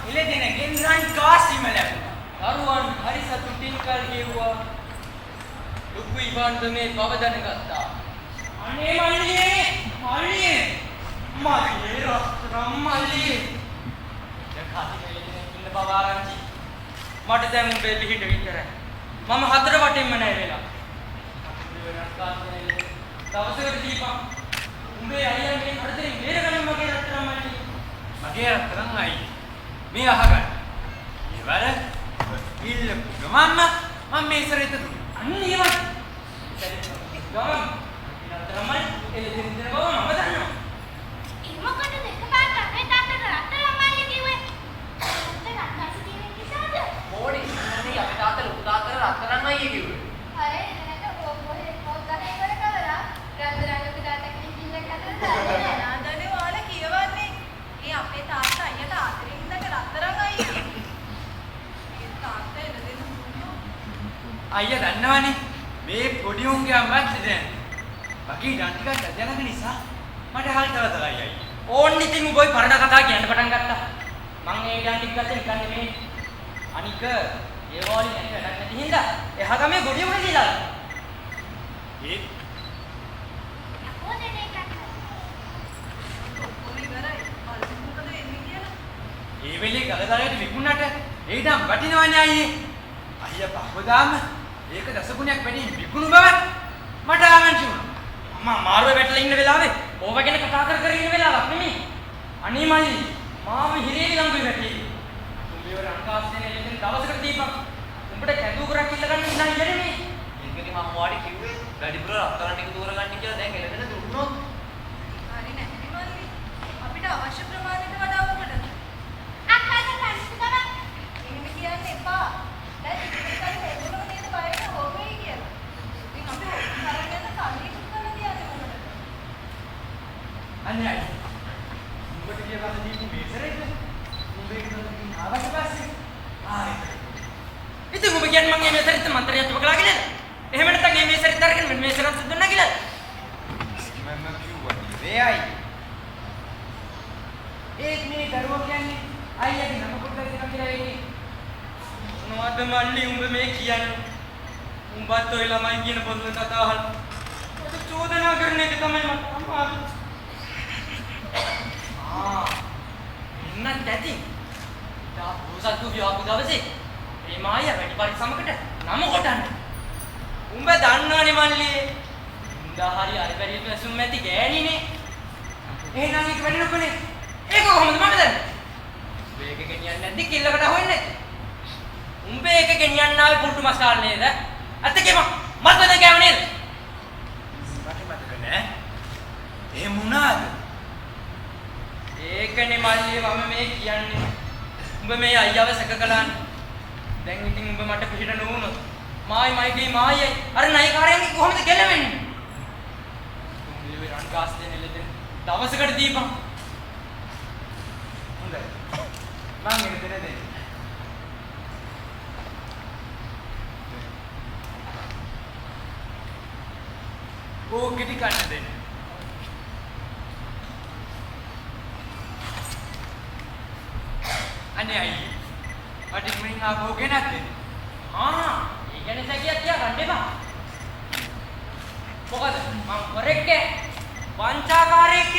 එළදෙන ගෙන්රන් කාසිම ලැබුණා. දරුවන් හරි සතුටින් කල් ගෙව්වා. ලොකු ඉබන්ද මේ බව දැනගත්තා. අනේ මල්ලියේ මල්ලියේ මල්ලියේ රත්තරන් මල්ලියේ යකාදී එළදෙන ඉන්න බව ආරංචි. මට දැන් උඹේ පිහිට විතරයි. මම හතර වටින්ම නැහැ වෙලා. දවසකට දීපන්. උඹේ අයියා මේ හතරෙන් බේරගන්න මගේ රත්තරන් මල්ලියේ. මගේ රත්තරන් අයියේ. මේ අහගන්න. ඉවර ඉල්ලපු ගමන්ම මම මේ ඉස්සරහට දුන්නා. අන්න ඒවත්. ගමන්. රත්තරන් මල්ලි එළදෙන බව මම දන්නවා. මොකටද එකපාරට අපේ තාත්තට රත්තරන් මල්ලි කිව්වේ? තාත්තා රත්තරන් කිව්වේ කිසාද? මොඩි ඉන්නේ අපේ තාත්තා ලොකු තාත්තට රත්තරන් අයියේ කිව්වේ. අरे එනකට ඔබේ පොත්තරේ ඉවර කළා. රත්තරන් ලොකු තාත්තා කිව්විද කතාවද? නාදනේ ඔයාලා කියවන්නේ. මේ අපේ තාත්තා අයියට ආදරෙන් ඉඳලා රත්තරන් අයියා. මේ තාත්තා එළදෙන දුන්නෝ. අයියා දන්නවනේ මේ පොඩි උන්ගේ අම්මත් දැන් මගේ ඉඩම් ටිකක් දැනගන්න නිසා මට හල් තවතලයි අයියා. ඕන් ඉතින් උඹයි පරණ කතා කියන්න පටන් ගත්තා. මං ඒ ගාන ටික ගත්තේ නිකන් නෙමෙයි. අනික ඒ වෝලි නැති වැඩක් නැති හින්දා එහා ගමේ ගොඩිය උනේ දීලා. ඒ කොහොමද ඒක කරන්නේ? ඔය ඉවරයි. අල්ලු මොකද වෙන්නේ කියලා. ඒ වෙලේ ගලදරයට විකුණන්නට ඒ ඉඩම් වටිනවනේ අයියේ. අයියා පහවදාම ඒක දසගුණයක් වැඩි විකුණු බව මට ආරංචි වුණා. අම්මා මාරුවේ වැටලා ඉන්න වෙලාවේ ඕව ගැන කතා කර කර ඉන්න වෙලාවක් නෙමෙයි. අනේ මල්ලි මාව හිරේ ළඟ වැටි. උඹේ රංකාස් දෙන එළදෙන දවසකට දීපන්. උඹට කැදූ කරක් ඉල්ල ගන්න ඉඳන් ඉන්නේ. ඒකනේ මම ඔයාලට කිව්වේ වැඩිපුර රත්තරන් ටික දూరు ගන්න කියලා. දැන් එළදෙන දුන්නොත් හරි නැහැනේ මල්ලි. අපිට අවශ්‍ය ප්‍රමාණයට වඩා මොකටද? අක්කාට කන්ස්තු කරා. එහෙම කියන්න එපා. දැන් ඉතින් හේතුනම නේද බයක හොවෙයි කියලා. ඉතින් අපි කරගෙන කල්ලි කරලා තියන්නේ මොකටද? අනේ අයියා. උඹට කියලා දීපු මේසරේද? උඹේ ගෙදරින් ආවට පස්සේ ආයෙත් ඉතින් ඔබ කියන්නේ මම මේ සරිත මන්ත්‍රයක් තුබකලා කියලාද? එහෙම නැත්නම් මේ සරිත අරගෙන මේ සරත් දුන්නා කියලාද? මම කිව්වා නේ අයියා. ඒත් මේ දරුවෝ කියන්නේ අයියාගේ නම කොට දෙනවා කියලා එන්නේ. මොනවද මල්ලි උඹ මේ කියන්නේ? උඹත් ඔය ළමයි කියන පොත කතා අහලා ඔබ චෝදනා කරන එක තමයි මට අමාරු. එන්නත් ඇති. තා පුසත් විවාහ දවසේ මේ මායියා වැඩි පරිස්සමකට නම කොටන්න. උඹ දන්නවනේ මල්ලි. උඹ හරි අර බැරි පැසුම් ඇති ගෑණිනේ. එහෙනම් ඒක වැඩි නොකනේ. ඒක කොහොමද මම දන්නේ? මේක ගෙනියන්නේ නැද්ද කිල්ලකට හොයන්නේ නැද්ද? උඹ ඒක ගෙනියන්න ආවේ පුරුටු මස් කාලේ නේද? අතකේම මතද ගෑව නේද? මට මතක නෑ. ඒ මොනවාද? ඒකනේ මල්ලි මම මේ කියන්නේ. උඹ මේ අයියාව සැක කළානේ. දැන් ඉතින් උඹ මට පිටිට නොවුනොත් මායි මයිගේ මායයි අර නයිකාරයන්ගේ කොහොමද ගැලවෙන්නේ? උඹේ රන් ගාස් දෙන එළදෙන දවසකට දීපන්. හොඳයි. මං එළදෙන දෙන්න. ඕ කිටි කන්න දෙන්න. අනේ අයියේ. මට ඉක්මනින් ආපහු ගෙනත් දෙන්න. ඒ ගැන සැකියක් තියා ගන්න එපා. මොකද මං කරෙක්ක වංචාකාරයෙක්